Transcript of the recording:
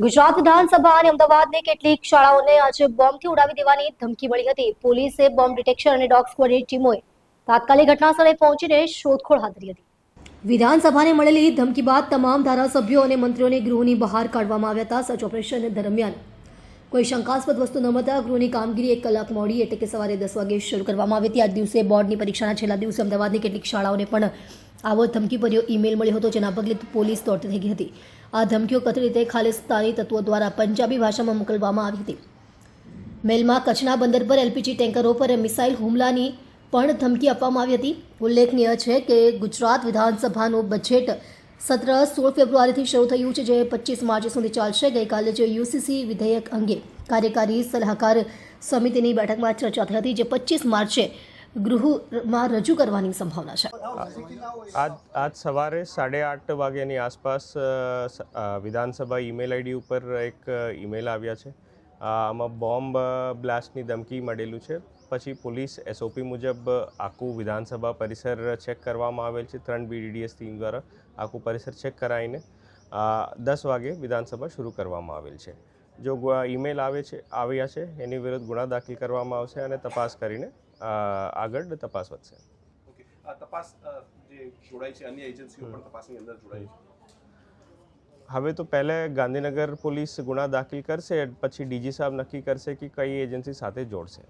ગુજરાત વિધાનસભા અને અમદાવાદની કેટલીક શાળાઓને આજે બોમ્બથી ઉડાવી દેવાની ધમકી મળી હતી. પોલીસે બોમ્બ ડિટેક્શન અને ડોગ સ્ક્વોડની ટીમોએ તાત્કાલિક ઘટનાસ્થળે પહોંચીને શોધખોળ હાથ ધરી હતી. વિધાનસભાને મળેલી ધમકી બાદ તમામ ધારાસભ્યો અને મંત્રીઓને ગૃહની બહાર કાઢવામાં આવ્યા હતા. સર્ચ ઓપરેશન દરમિયાન કોઈ શંકાસ્પદ વસ્તુ ન મળતા ગૃહની કામગીરી 1 કલાક મોડી એટલે કે સવારે 10 વાગે શરૂ કરવામાં આવી હતી. આ દિવસે બોર્ડની પરીક્ષાના છેલ્લા દિવસે અમદાવાદની કેટલીક શાળાઓને પણ આવો ધમકીભર્યો ઈમેલ મળ્યો હતો, જેના પગલે પોલીસ દોડતી થઈ ગઈ હતી. આ ધમકીઓ કથિત રીતે ખાલિસ્તાની તત્વો દ્વારા પંજાબી ભાષામાં મોકલવામાં આવી હતી. મેલમાં કચ્છના બંદર પર એલપીજી ટેન્કરો પર મિસાઇલ હુમલાની પણ ધમકી આપવામાં આવી હતી. ઉલ્લેખનીય છે કે ગુજરાત વિધાનસભાનું બજેટ સત્ર 16 ફેબ્રુઆરીથી શરૂ થયું છે, જે 25 માર્ચ સુધી ચાલશે. ગઈકાલે જે યુસીસી વિધેયક અંગે કાર્યકારી સલાહકાર સમિતિની બેઠકમાં ચર્ચા થઈ હતી, જે 25 માર્ચે ગૃહમાં રજૂ કરવાની સંભાવના છે. આજ સવારે 8:30 વાગ્યાની આસપાસ વિધાનસભા ઈમેલ આઈડી ઉપર એક ઈમેલ આવ્યા છે. આમાં બોમ્બ બ્લાસ્ટની ધમકી મળેલું છે. પછી પોલીસ એસઓપી મુજબ આખું વિધાનસભા પરિસર ચેક કરવામાં આવેલ છે. 3 BDDS ટીમ દ્વારા આખું પરિસર ચેક કરાવીને 10 વાગે વિધાનસભા શરૂ કરવામાં આવેલ છે. જો ઈમેલ આવ્યા છે એની વિરુદ્ધ ગુના દાખલ કરવામાં આવશે અને તપાસ કરીને આગળ તપાસ વધશે. તપાસ જે જોડાઈ છે અન્ય એજન્સીઓ પણ તપાસની અંદર જોડાઈ છે. હવે તો પહેલે ગાંધીનગર પોલીસ ગુના દાખલ કરશે, પછી ડીજી સાહેબ નક્કી કરશે કે કઈ એજન્સી સાથે જોડશે.